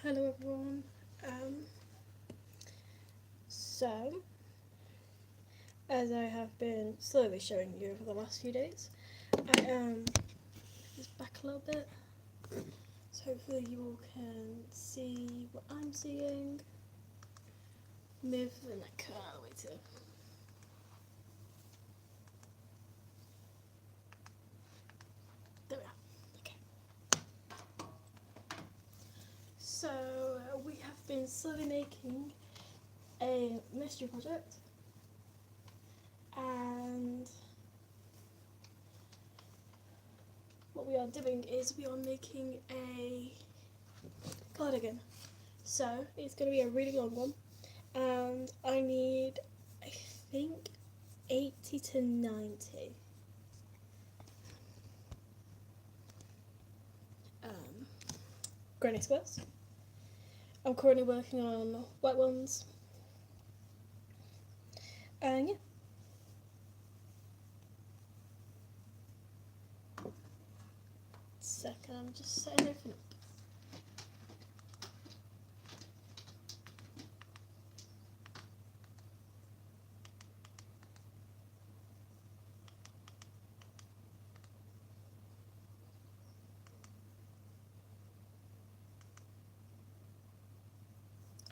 Hello everyone. Um, so, as I have been slowly showing you over the last few days, I am just back a little bit, so hopefully you all can see what I'm seeing. Move the neck all the way to. There we are. Okay. So we have been slowly making a mystery project, and what we are doing is we are making a cardigan. So it's going to be a really long one, and I need, I think, 80 to 90 granny squares. I'm currently working on white ones, and yeah. Second, I'm just setting everything up.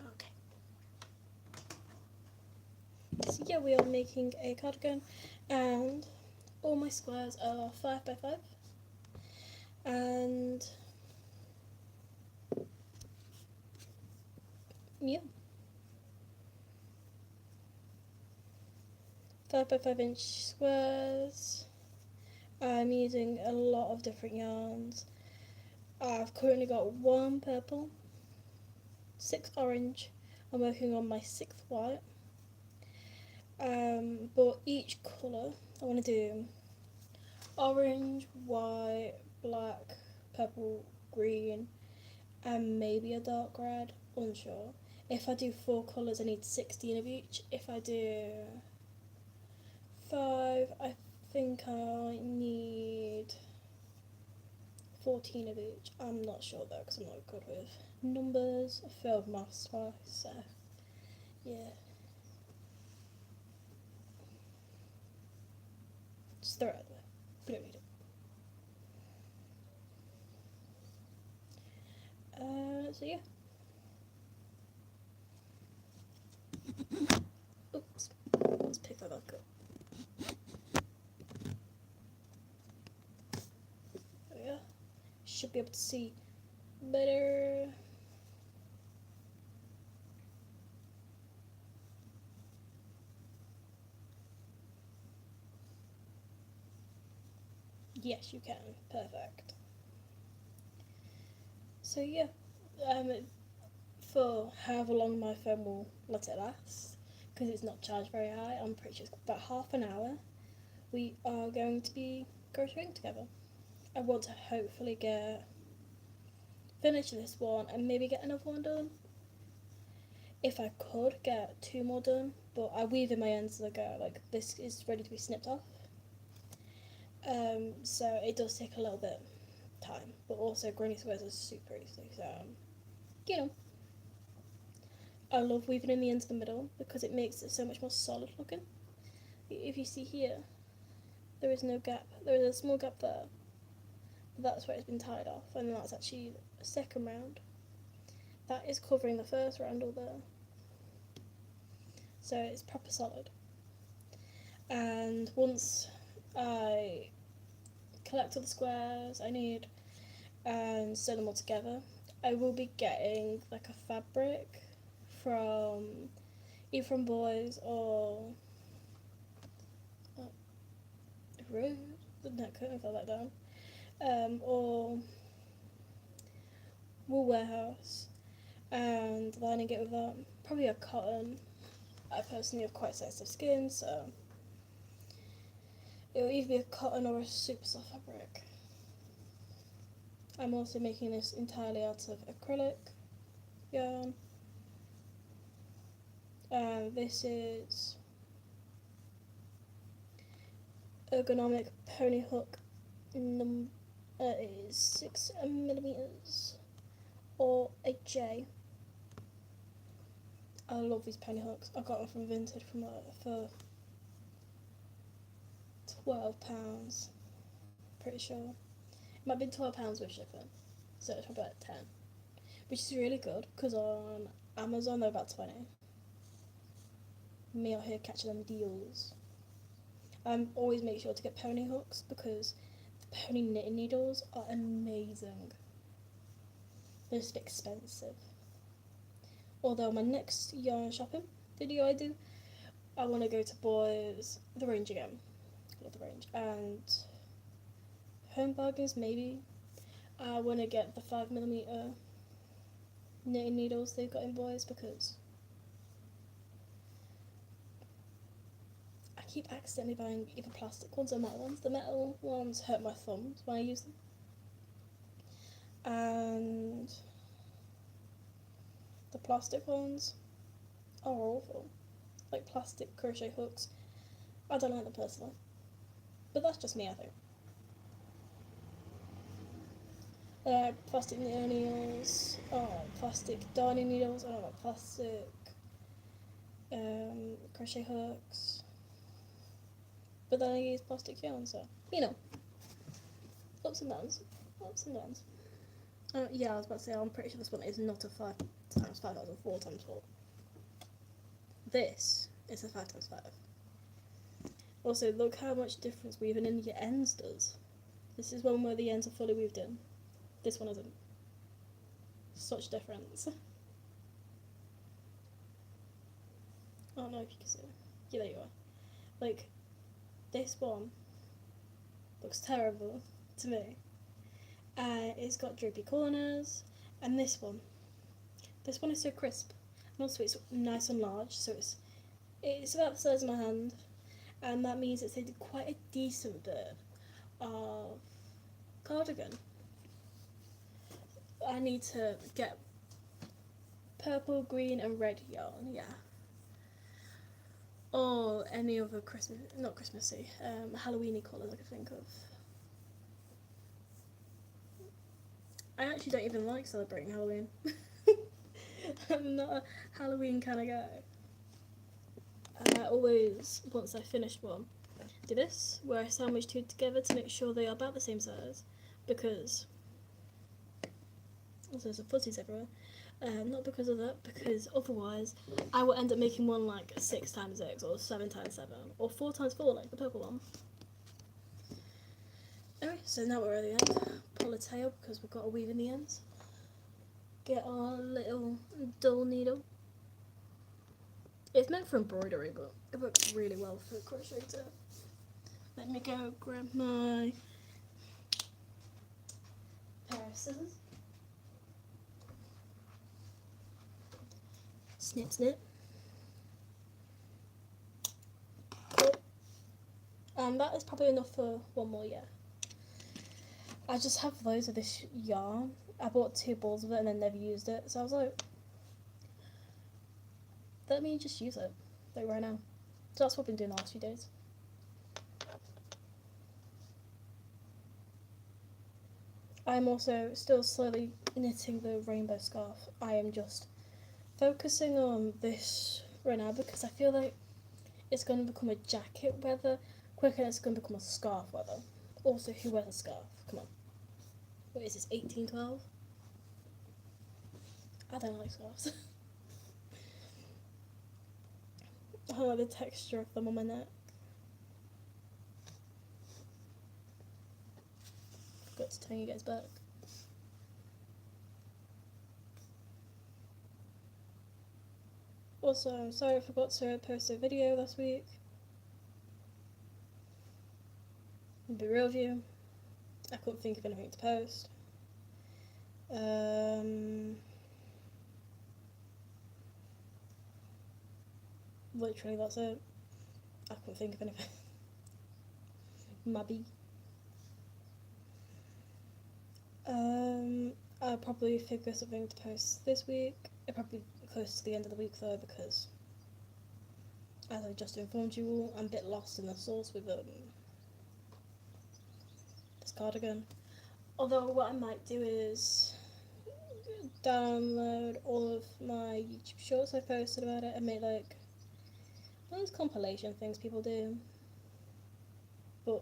Okay. So yeah, we are making a cardigan, and all my squares are 5 by 5, and yeah, 5 by 5 inch squares. I'm using a lot of different yarns. I've currently got 1 purple, 6 orange. I'm working on my 6th white. But each colour I want to do orange, white, black, purple, green, and maybe a dark red. Unsure. If I do 4 colours, I need 16 of each. If I do 5, I think I need 14 of each. I'm not sure though, because I'm not good with numbers. I failed maths twice, so yeah. Just throw it out the way. We don't need it. So yeah. Oops. Let's pick that back up. There we are. Should be able to see better. Yes, you can. Perfect. So yeah, for however long my phone will let it last, because it's not charged very high, I'm pretty sure it's about half an hour. We are going to be crocheting together. I want to hopefully finish this one and maybe get another one done. If I could get 2 more done, but I weave in my ends as I go. Like this is ready to be snipped off. So it does take a little bit time, but also granny squares are super easy. So you know, I love weaving in the ends of the middle because it makes it so much more solid looking. If you see here, there is no gap. There is a small gap there. But that's where it's been tied off, and that's actually a second round. That is covering the first round all there. So it's proper solid. And once I collect all the squares I need and sew them all together, I will be getting like a fabric from either from Boys or Rude. No, couldn't fell that down. Or Wool Warehouse, and lining it with probably a cotton. I personally have quite sensitive skin, so it will either be a cotton or a super soft fabric. I'm also making this entirely out of acrylic yarn. This is ergonomic pony hook. Is 6 millimeters or a J. I love these penny hooks. I got them from Vinted for £12. Pretty sure it might be £12 with shipping, so it's probably like 10, which is really good because on Amazon they're about 20. Me out here catching them deals. Always make sure to get pony hooks because the pony knitting needles are amazing. They're just expensive. Although my next yarn shopping video I do, I want to go to Boys, the range again. Love the range. And Home Bargains maybe. I want to get the 5mm knitting needles they've got in Boys because I keep accidentally buying either plastic ones or metal ones. The metal ones hurt my thumbs when I use them. And the plastic ones are awful. Like plastic crochet hooks. I don't like them personally. But that's just me, I think. Plastic knitting needles, plastic darning needles, I don't know, plastic crochet hooks. But then I use plastic yarn, so, you know, ups and downs, ups and downs. Yeah, I was about to say, I'm pretty sure this one is not a 5 times 5, that was a 4 times 4. This is a 5 times 5. Also, look how much difference weaving in your ends does. This is one where the ends are fully weaved in. This one isn't. Such difference. I don't know if you can see it. Yeah, there you are. Like, this one looks terrible to me. It's got droopy corners. And this one is so crisp. And also it's nice and large, so it's about the size of my hand. And that means it's quite a decent bit of cardigan. I need to get purple, green and red yarn, yeah. Or any other not Christmassy, Halloweeny colours I could think of. I actually don't even like celebrating Halloween. I'm not a Halloween kind of guy. And I always, once I finished one, do this, where I sandwich two together to make sure they are about the same size, because also there's fuzzies everywhere. Not because of that, because otherwise I will end up making one like 6 times 6 or 7 times 7 or 4 times 4 like the purple one. Anyway, so now we're at the end. Pull a tail because we've got to weave in the ends. Get our little dull needle. It's meant for embroidery, but it works really well for crochet too. Let me go grab my pair of scissors. Snip, snip. Cool. And that is probably enough for one more, yeah. I just have loads of this yarn. I bought 2 balls of it and then never used it, so I was like, let me just use it, like right now. So that's what I've been doing the last few days. I'm also still slowly knitting the rainbow scarf. I am just focusing on this right now because I feel like it's going to become a jacket weather quicker than it's going to become a scarf weather. Also, who wears a scarf? Come on. What is this, 1812? I don't like scarves. I don't like the texture of them on my neck. Forgot to turn you guys back. Also, I'm sorry I forgot to post a video last week. I'll be real with you. I couldn't think of anything to post. Literally, that's it. I couldn't think of anything. Maybe. I'll probably figure something to post this week. It'll probably be close to the end of the week though, because as I just informed you all, I'm a bit lost in the sauce with this cardigan. Although what I might do is download all of my YouTube shorts I posted about it and make like one of those compilation things people do, but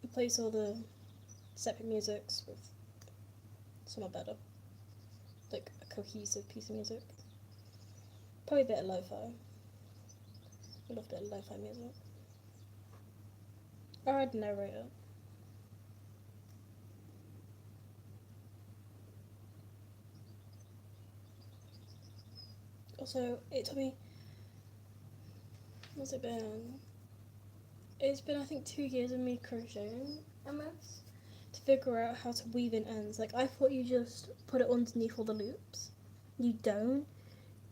replace all the separate musics with somewhat better, like a cohesive piece of music. Probably a bit of lo-fi. I love a bit of lo-fi music. Or I'd narrate it. Also, it took me, what's it been? It's been, I think, 2 years of me crocheting MS to figure out how to weave in ends. Like, I thought you just put it underneath all the loops. You don't.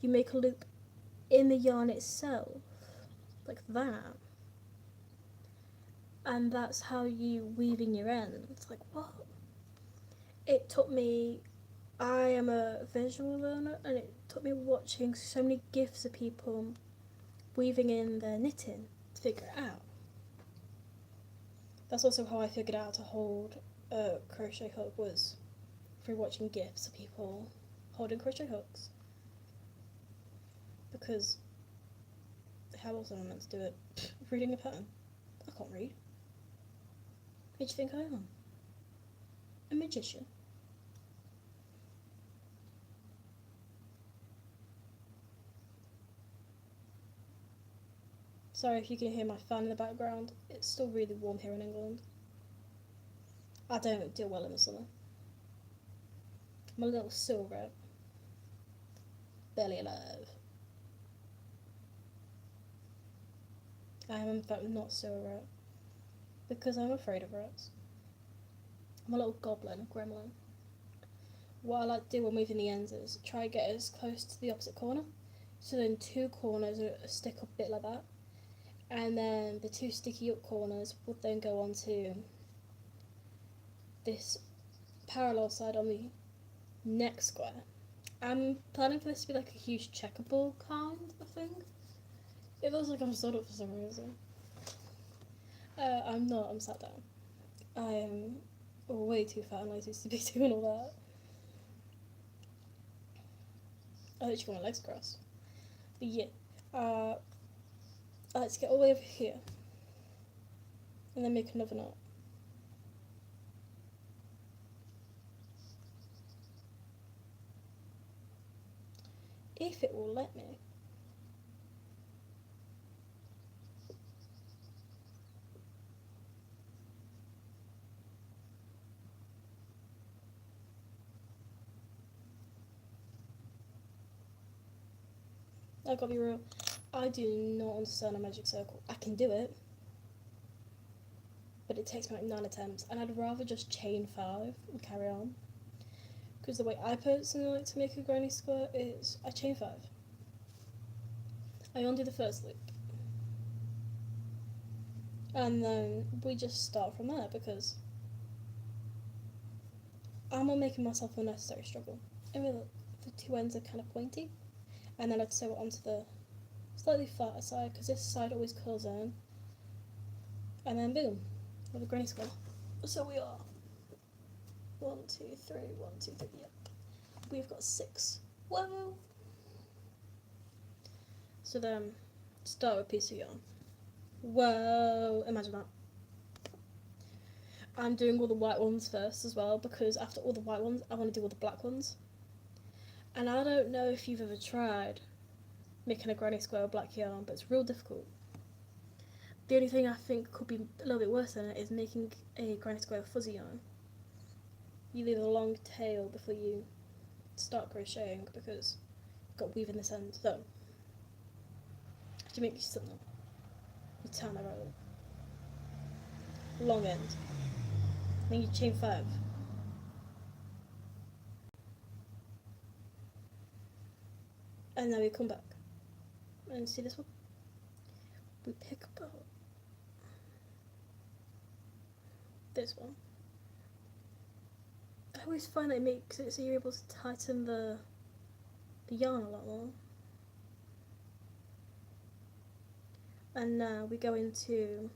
You make a loop in the yarn itself, like that. And that's how you weave in your ends. Like, what? It took me, I am a visual learner, and it took me watching so many GIFs of people weaving in their knitting to figure it out. That's also how I figured out to hold a crochet hook, was through watching GIFs of people holding crochet hooks. Because how else am I meant to do it? Reading a pattern? I can't read. Who do you think I am? A magician? Sorry if you can hear my fan in the background. It's still really warm here in England. I don't do well in the summer. I'm a little silver. Barely alive. I am in fact not silver because I'm afraid of rats. I'm a little goblin, a gremlin. What I like to do when weaving the ends is try to get as close to the opposite corner. So then 2 corners stick up a bit like that. And then the 2 sticky up corners would then go onto this parallel side on the next square. I'm planning for this to be like a huge checkerboard kind of thing. It looks like I'm stood up for some reason. I'm not, I'm sat down. I am way too fat and lazy to be doing all that. I literally got my legs crossed. But yeah, let's get all the way over here. And then make another knot. If it will let me. I gotta be real, I do not understand a magic circle. I can do it, but it takes me like 9 attempts, and I'd rather just chain 5 and carry on. Because the way I personally like to make a granny square is I chain 5. I undo the first loop. And then we just start from there because I'm not making myself unnecessary struggle. I mean, the 2 ends are kind of pointy. And then I'd sew it onto the slightly flatter side because this side always curls in. And then boom, we have a granny square. So we are 1, 2, 3, 1, 2, 3, yep. We've got 6. Whoa! So then, start with a piece of yarn. Whoa! Imagine that. I'm doing all the white ones first as well because after all the white ones, I want to do all the black ones. And I don't know if you've ever tried making a granny square with black yarn, but it's real difficult. The only thing I think could be a little bit worse than it is making a granny square with fuzzy yarn. You leave a long tail before you start crocheting because you've got weave in this end. So, you make something. You turn that roll. Long end. Then you chain 5. And then we come back. And see this one? We pick up this one. I always find that it makes it so you're able to tighten the yarn a lot more. And now we go into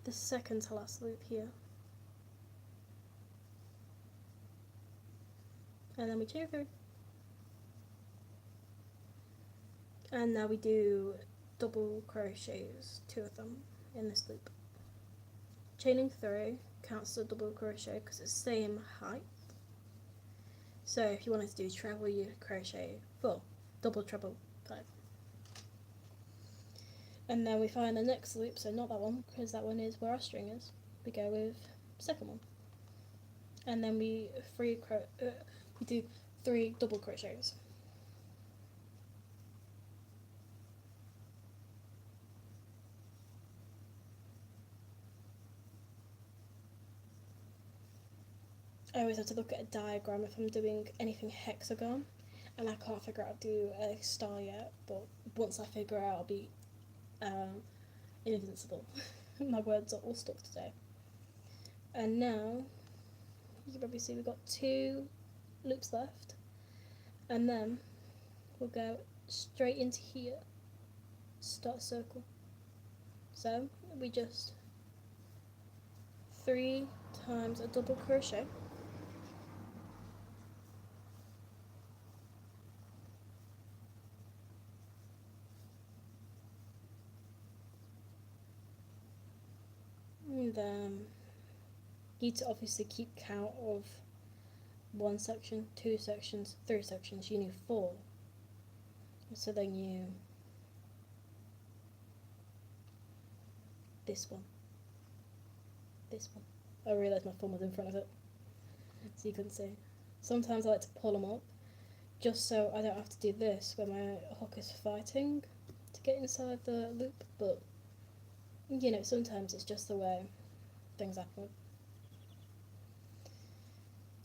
the second to last loop here. And then we chain 3. And now we do double crochets, 2 of them in this loop. Chaining 3 counts as a double crochet because it's the same height. So if you wanted to do treble, you crochet 4, double, treble, 5. And then we find the next loop, so not that one, because that one is where our string is. We go with second one. And then we do 3 double crochets. I always have to look at a diagram if I'm doing anything hexagon, and I can't figure out how to do a star yet, but once I figure it out, I'll be invincible. My words are all stuck today. And now, you can probably see we've got 2 loops left, and then we'll go straight into here, start a circle. So we just 3 times a double crochet, and then you need to obviously keep count of 1 section, 2 sections, 3 sections. You need 4. So then you this one. I realised my thumb was in front of it, so you couldn't see. Sometimes I like to pull them up, just so I don't have to do this when my hook is fighting to get inside the loop, but you know, sometimes it's just the way things happen.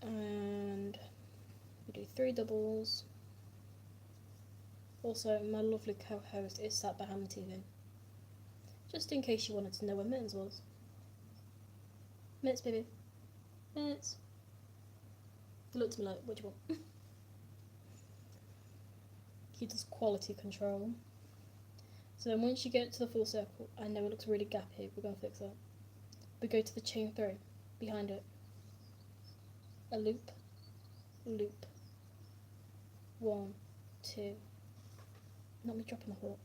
And we do 3 doubles. Also, my lovely co-host is sat behind the TV, just in case you wanted to know where Mittens was. Minutes, baby. Minutes. He looked at me like, what do you want? He does quality control. So then once you get to the full circle, I know it looks really gappy, we're going to fix that. We go to the chain 3, behind it. A loop, loop. 1, 2. Not me dropping the hook.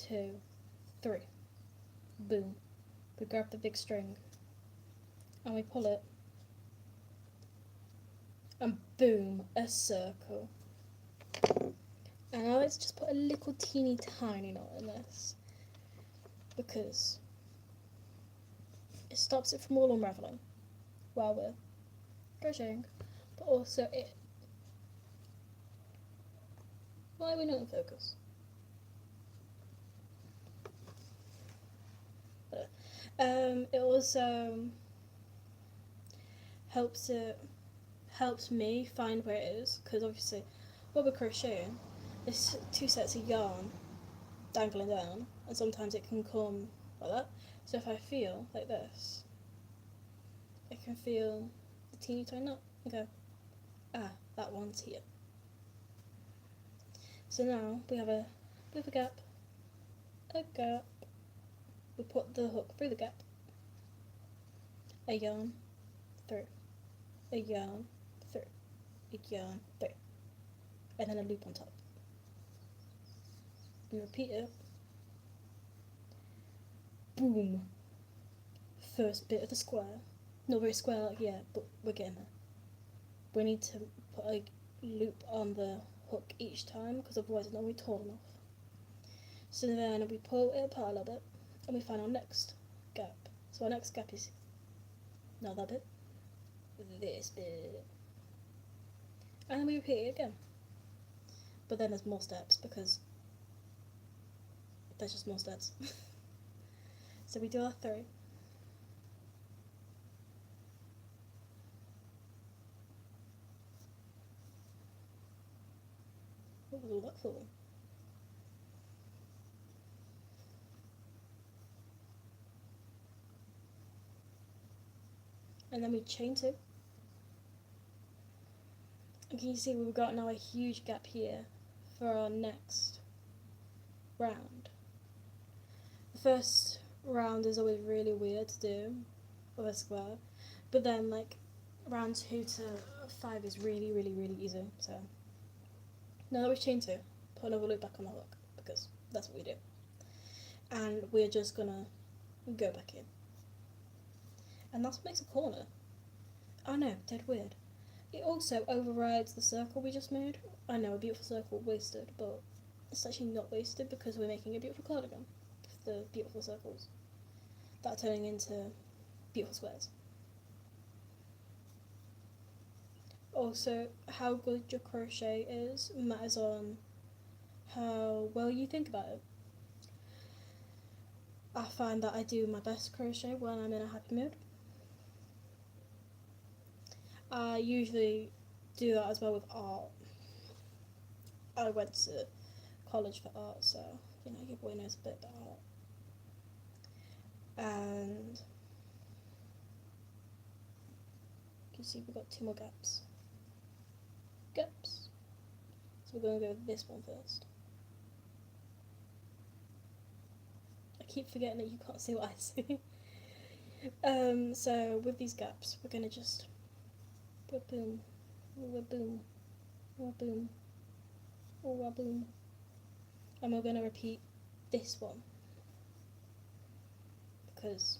2, 3. Boom. We grab the big string and we pull it, and boom, a circle. And I like to just put a little teeny tiny knot in this because it stops it from all unravelling while we're crocheting, but also why are we not in focus? It also helps me find where it is, because obviously while we're crocheting there's 2 sets of yarn dangling down, and sometimes it can come like that. So if I feel like this, I can feel the teeny tiny knot and go, ah, that one's here. So now we have a bit of a gap, we put the hook through the gap, a yarn through, a yarn through, a yarn through, and then a loop on top. We repeat it. Boom. First bit of the square. Not very square like yet, but we're getting there. We need to put a loop on the hook each time, because otherwise it's not going to be tall enough. So then we pull it apart a little bit, and we find our next gap. So our next gap is not that bit, this bit. And then we repeat it again. But then there's more steps, because there's just more steps. So we do our 3. What was all that for? And then we chain 2. And can you see we've got now a huge gap here for our next round. The first round is always really weird to do with a square, but then like round 2 to 5 is really easy. So now that we've chained 2, put another loop back on the hook because that's what we do. And we're just gonna go back in. And that's what makes a corner. I know, dead weird. It also overrides the circle we just made. I know, a beautiful circle wasted, but it's actually not wasted because we're making a beautiful cardigan with the beautiful circles that are turning into beautiful squares. Also, how good your crochet is matters on how well you think about it. I find that I do my best crochet when I'm in a happy mood. I usually do that as well with art. I went to college for art, so you know, your boy knows a bit about art. And you can see we've got 2 more gaps. So we're going to go with this one first. I keep forgetting that you can't see what I see. So with these gaps, we're going to just boom, boom, boom, boom, and we're going to repeat this one because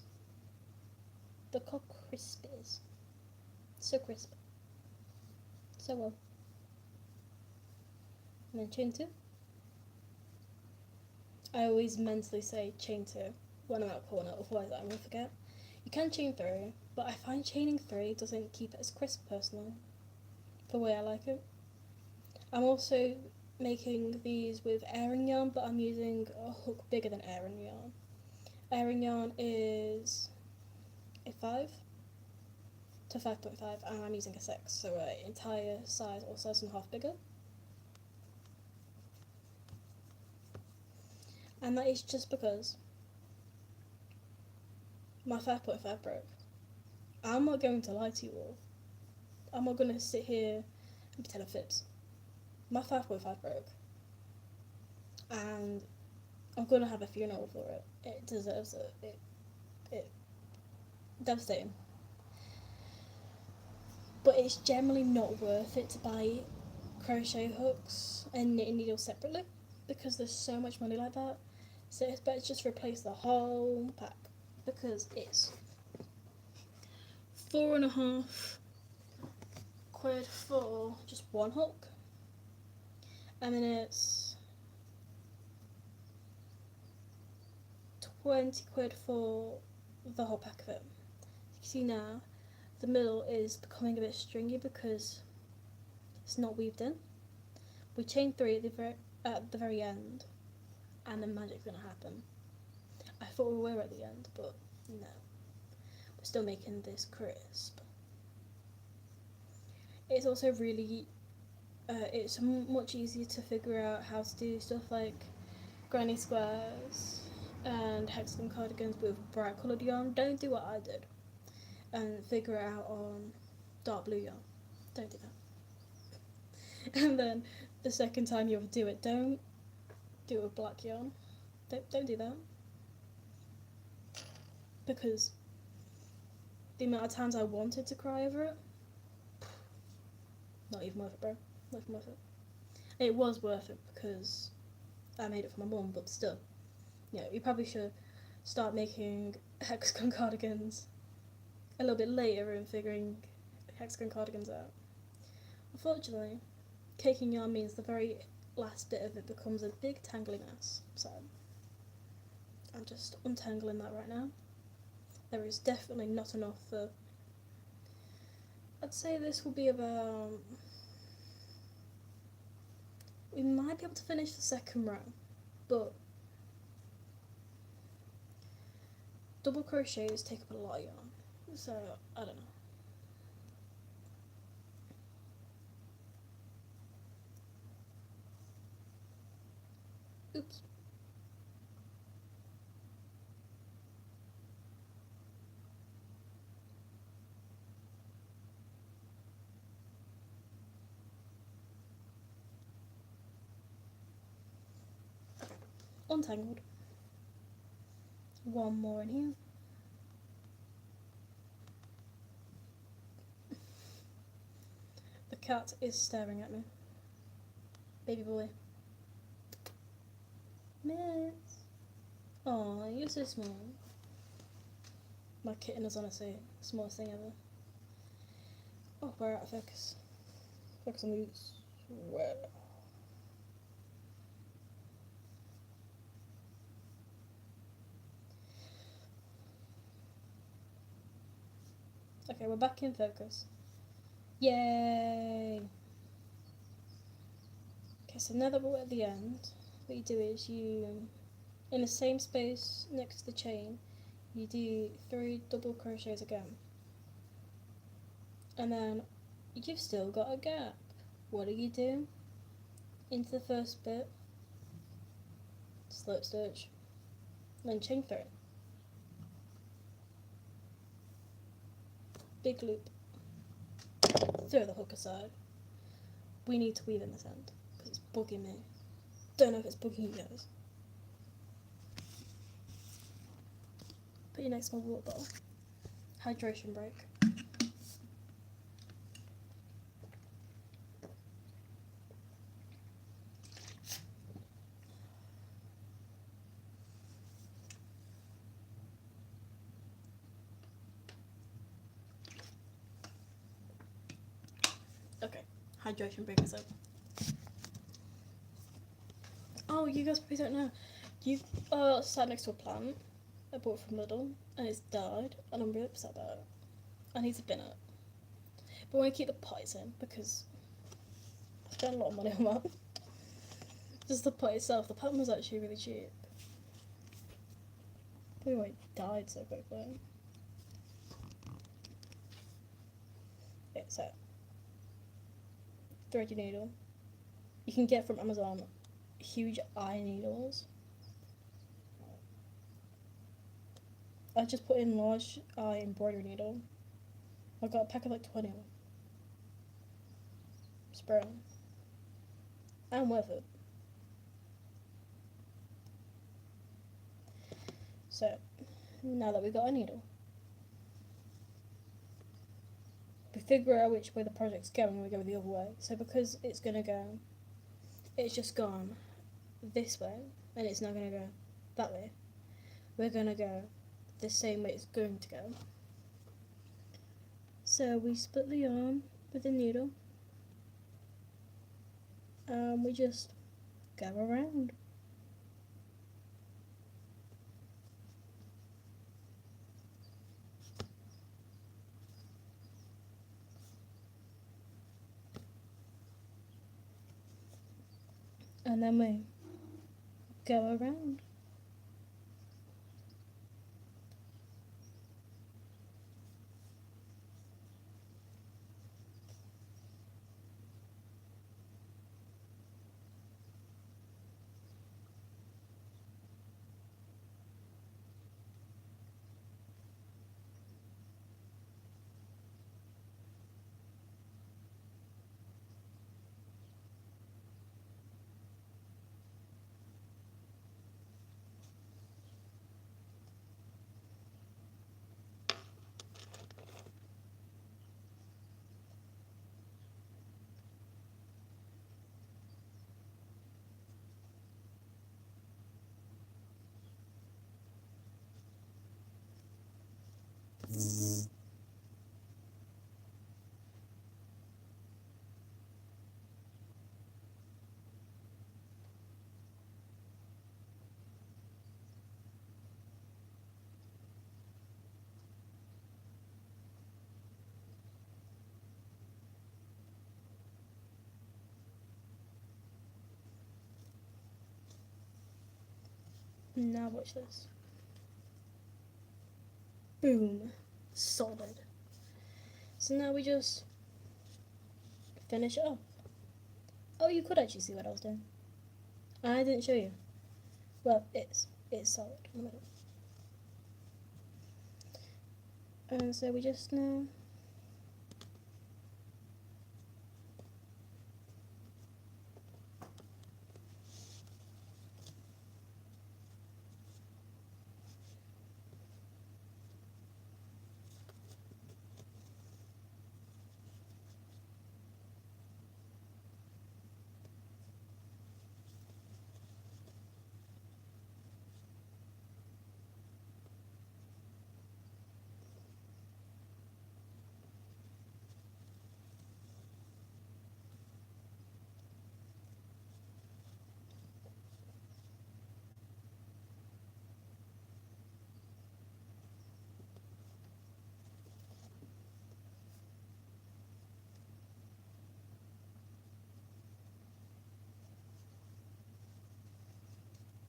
look how crisp it is. So crisp. So well. And then chain 2. I always mentally say chain 2 when I'm out of corner, otherwise I'm going to forget. You can chain 3, but I find chaining 3 doesn't keep it as crisp personally, the way I like it. I'm also making these with airing yarn, but I'm using a hook bigger than airing yarn. Airing yarn is a 5 to 5.5 and I'm using a 6, so an entire size or size and a half bigger. And that is just because my 5.5 broke. I'm not going to lie to you all. I'm not going to sit here and pretend fibs. My 5.5 broke. And I'm going to have a funeral for it. It deserves it. It devastating. But it's generally not worth it to buy crochet hooks and knitting needles separately because there's so much money like that. So it's better to just replace the whole pack because it's £4.50 for just one hook, and then it's £20 for the whole pack of it. You can see now the middle is becoming a bit stringy because it's not weaved in. We chain 3 at the very end and the magic's gonna happen. I thought we were at the end, but no. We're still making this crisp. It's also really, it's much easier to figure out how to do stuff like granny squares and hexagon cardigans with bright coloured yarn. Don't do what I did and figure it out on dark blue yarn. Don't do that. And then the second time you ever do it, don't do it with black yarn. Don't do that. Because the amount of times I wanted to cry over it, not even worth it, bro. Not even worth it. It was worth it because I made it for my mum, but still, you know, you probably should start making hexagon cardigans a little bit later and figuring hexagon cardigans out. Unfortunately, caking yarn means the very last bit of it becomes a big tangly mess, so I'm just untangling that right now. There is definitely not enough for, I'd say this will be about, we might be able to finish the second row, but double crochets take up a lot of yarn, so I don't know. Oops. Untangled. One more in here. The cat is staring at me. Baby boy. Mitts. Oh, you're so small. My kitten is honestly the smallest thing ever. Oh, we're out of focus. Focus on these. Where? Okay, we're back in focus. Yay! Okay, so now that we're at the end, what you do is you, in the same space next to the chain, you do 3 double crochets again. And then you've still got a gap. What do? Into the first bit, slip stitch, then chain 3. Big loop. Throw the hook aside. We need to weave in this end, because it's bugging me. Don't know if it's bugging you guys. Put your next small water bottle. Hydration break. Okay, hydration break is over. Oh, you guys probably don't know. You've sat next to a plant I bought from Lidl, and it's died, and I'm really upset about it. I need to bin it. But I want to keep the pots in, because I spent a lot of money on that. Just the pot itself, the pattern was actually really cheap. Probably why it died so quickly. It's a thready needle. You can get from Amazon huge eye needles. I just put in large eye embroidery needle. I got a pack of like 20 of them. Spray them. And worth it. So, now that we've got a needle, we figure out which way the project's going and we go the other way. So because it's going to go, it's just gone this way, and it's not going to go that way. We're going to go the same way it's going to go. So we split the yarn with the needle, and we just go around. And then we go around. Now watch this. Boom. Solid. So now we just finish it off. Oh, you could actually see what I was doing. I didn't show you. Well, it's solid in the middle. And so we just now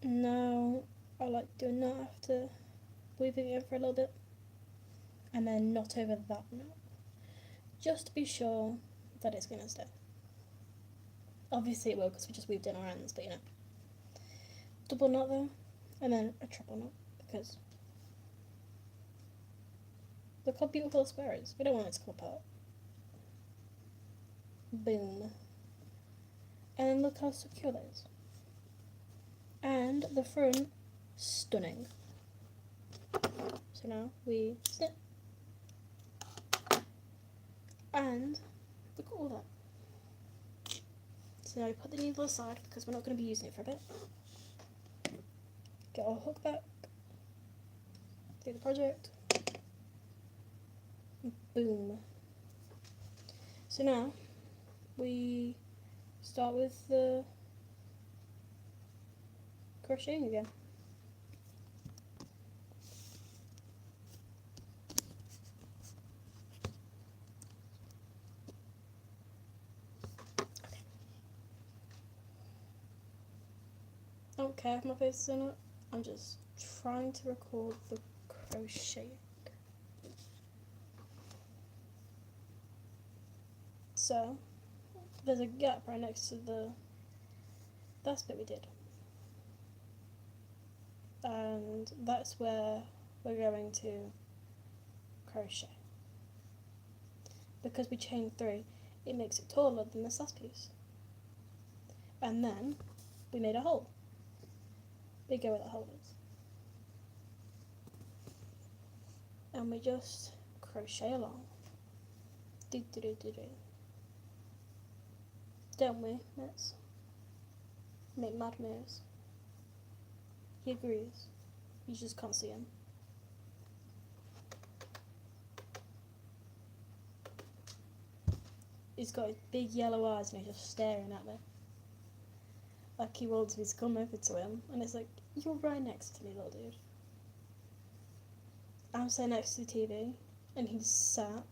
Now I like doing that after weaving it for a little bit, and then not over that knot, just to be sure that it's going to stay. Obviously it will because we just weaved in our ends, but you know. Double knot though, and then a triple knot, because look how beautiful the square is. We don't want it to come apart. Boom. And then look how secure that is. And the front, stunning. So now we snip. And look at all that. So now we put the needle aside because we're not going to be using it for a bit. Get our hook back. Do the project. Boom. So now we start with the crocheting again. I don't care if my face is in it, I'm just trying to record the crocheting. So there's a gap right next to the last bit we did, and that's where we're going to crochet. Because we chain 3, it makes it taller than this last piece, and then we made a hole. We go where that hole is, and we just crochet along. Do do do do do. Don't we? Let's make mad moves. He agrees. You just can't see him. He's got his big yellow eyes and he's just staring at me. Like he wants me to come over to him, and it's like, you're right next to me, little dude. I'm sat next to the TV, and he's sat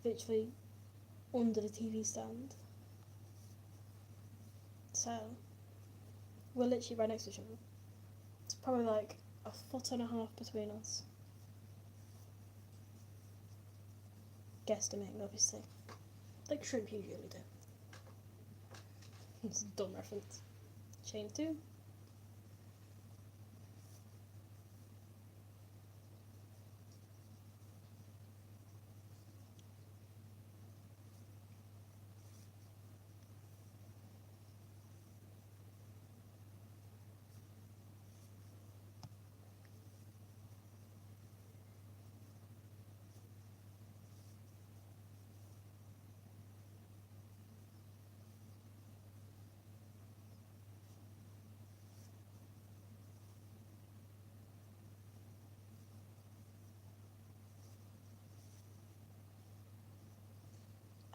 literally under the TV stand. So we're literally right next to each other. It's probably like 1.5 foot between us. Guesstimating, obviously. Like shrimp usually do. It's a dumb reference. Chain 2.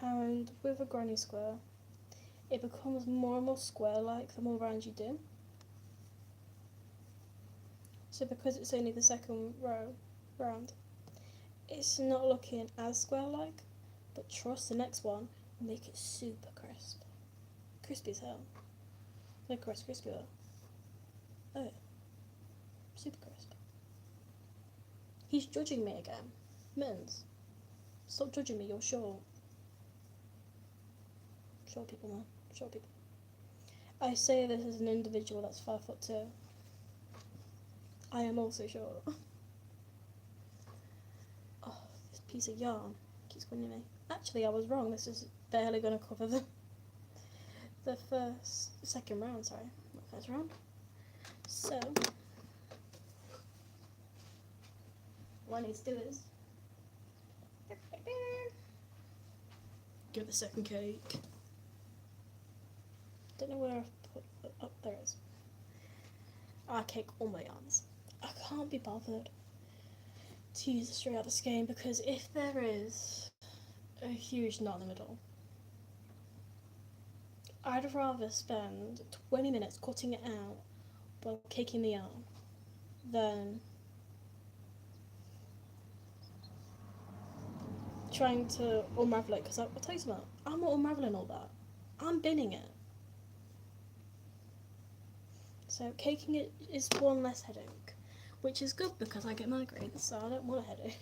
And with a granny square, it becomes more and more square-like the more rounds you do. So because it's only the second round, it's not looking as square-like, but trust the next one will make it super crisp. Crispy as hell. Like Rice Crispy though. Oh, super crisp. He's judging me again. Mittens, stop judging me, you're short. Short people, man. Short people. I say this as an individual that's 5'2". I am also short. Oh, this piece of yarn keeps going near me. Actually, I was wrong. This is barely going to cover the second round, sorry. Not first round. So, what I need to do is give the second cake. Don't know where I've put it. Oh, there it is. I cake all my yarns. I can't be bothered to use a straight out of the skein because if there is a huge knot in the middle, I'd rather spend 20 minutes cutting it out while caking the yarn than trying to unravel it, because I'll tell you something, I'm not unraveling all that. I'm binning it. So caking it is one less headache, which is good because I get migraines, so I don't want a headache.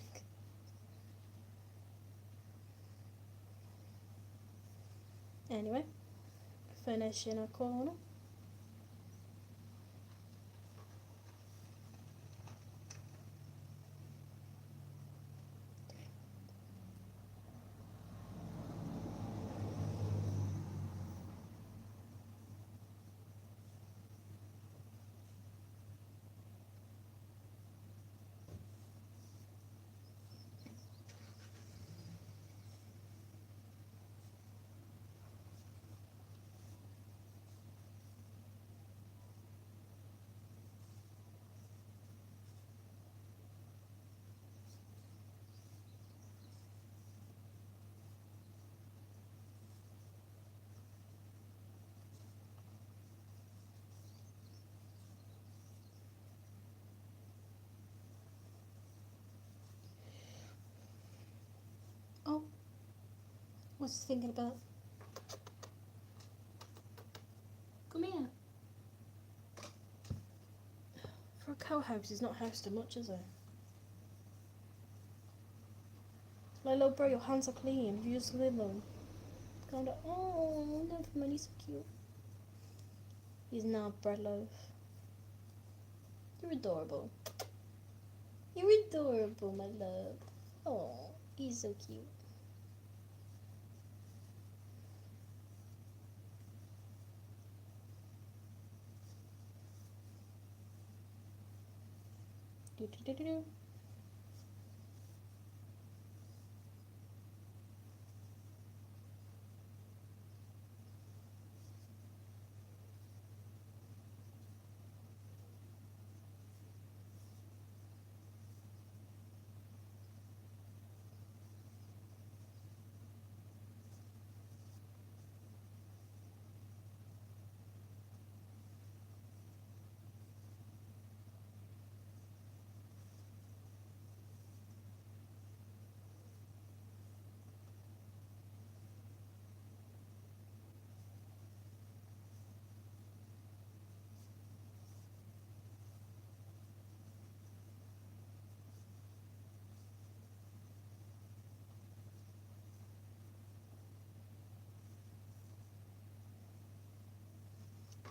Anyway, finishing a corner. Oh, what's he thinking about? Come here. For a co-host, he's not hosting much, is he? Like, little bro, your hands are clean. You just leave them. Kind of. Oh, love him, and he's so cute. He's now a bread loaf. You're adorable. You're adorable, my love. Oh, he's so cute. Do do do do do.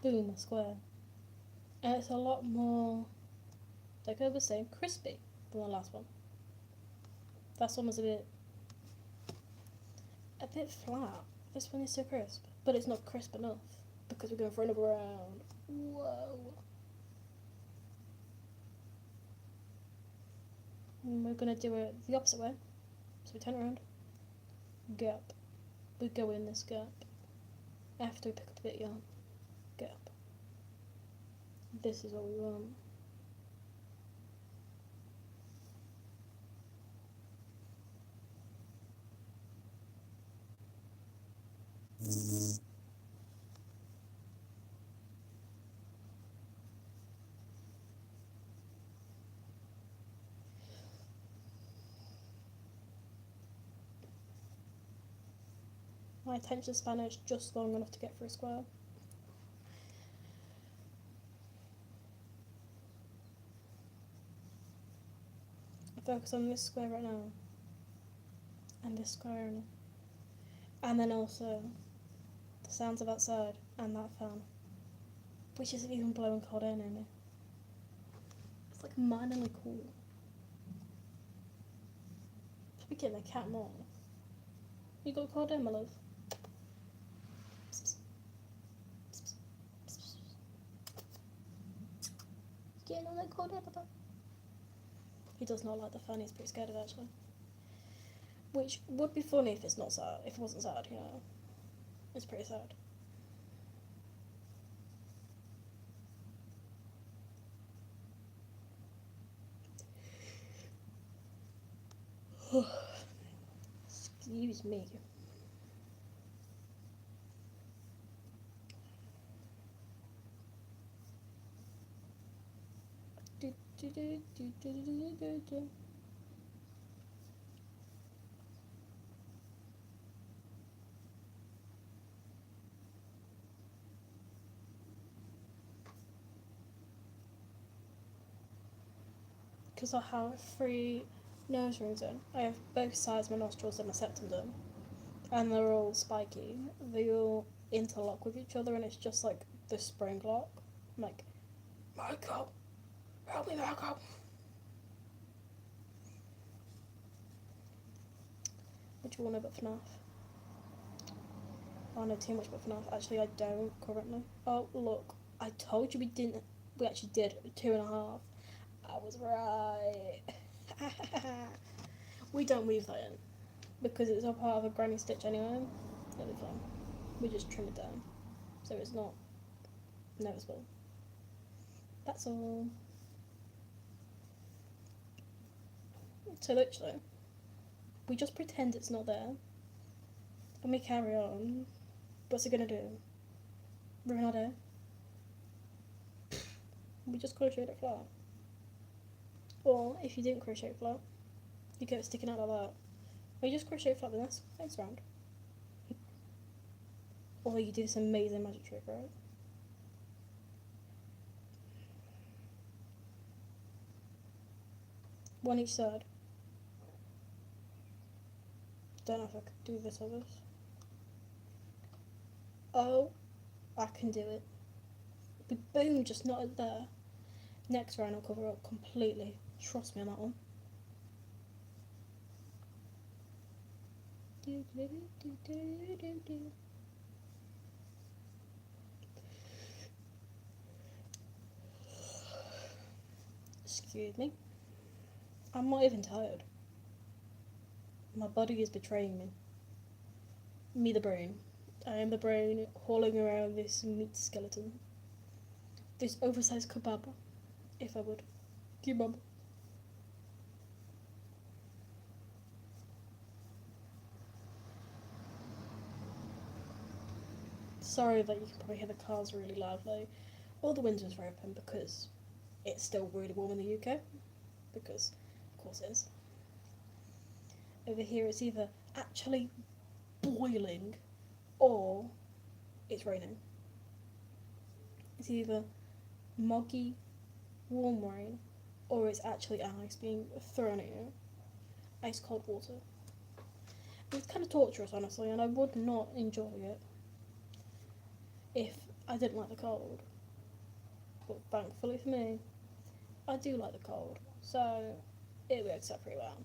Boom, a square. And it's a lot more, like I was saying, crispy than the last one. Last one was a bit flat. This one is so crisp, but it's not crisp enough because we're going for another round. Whoa. And we're going to do it the opposite way. So we turn around. Gap. We go in this gap. After we pick up the bit of yarn. Gap. This is what we want. My attention span is just long enough to get through a square. I focus on this square right now. And this square only. And then also the sounds of outside and that fan. Which isn't even blowing cold air near me. It's like minorly cool. Speaking of the cat more. You got cold air, my love? Getting all that cold air, Papa. He does not like the fan, he's pretty scared of it actually. Which would be funny if it's not sad, if it wasn't sad, you know. It's pretty sad. Excuse me. Do, do, do, do, do, do, do, do. because I have 3 nose rings in. I have both sides of my nostrils and my septum done, and they're all spiky. They all interlock with each other, and it's just like the spring lock. I'm like, Michael, help me, Michael. What do you want to know about FNAF? I know too much about FNAF. Actually, I don't currently. Oh, look. I told you we didn't. We actually did 2.5. I was right. We don't weave that in because it's a part of a granny stitch anyway. It'll be fine. We just trim it down so it's not noticeable. That's all. So literally, we just pretend it's not there and we carry on. What's it gonna do? Ruin our day? We just crochet it flat. Or if you didn't crochet flat, you get it sticking out like that. Or you just crochet flat the next round. Or you do this amazing magic trick, right? One each side. Don't know if I could do this or this. Oh, I can do it. But boom, just not there. Next round I'll cover up completely. Trust me on that one. Excuse me. I'm not even tired. My body is betraying me. Me, the brain. I am the brain hauling around this meat skeleton. This oversized kebab, if I would. Kebab. Sorry that you can probably hear the cars really loudly. All the windows are open because it's still really warm in the UK. Because, of course, it is. Over here, it's either actually boiling or it's raining. It's either muggy, warm rain or it's actually ice being thrown at you. Ice cold water. It's kind of torturous, honestly, and I would not enjoy it if I didn't like the cold. But thankfully for me, I do like the cold, so it works out pretty well.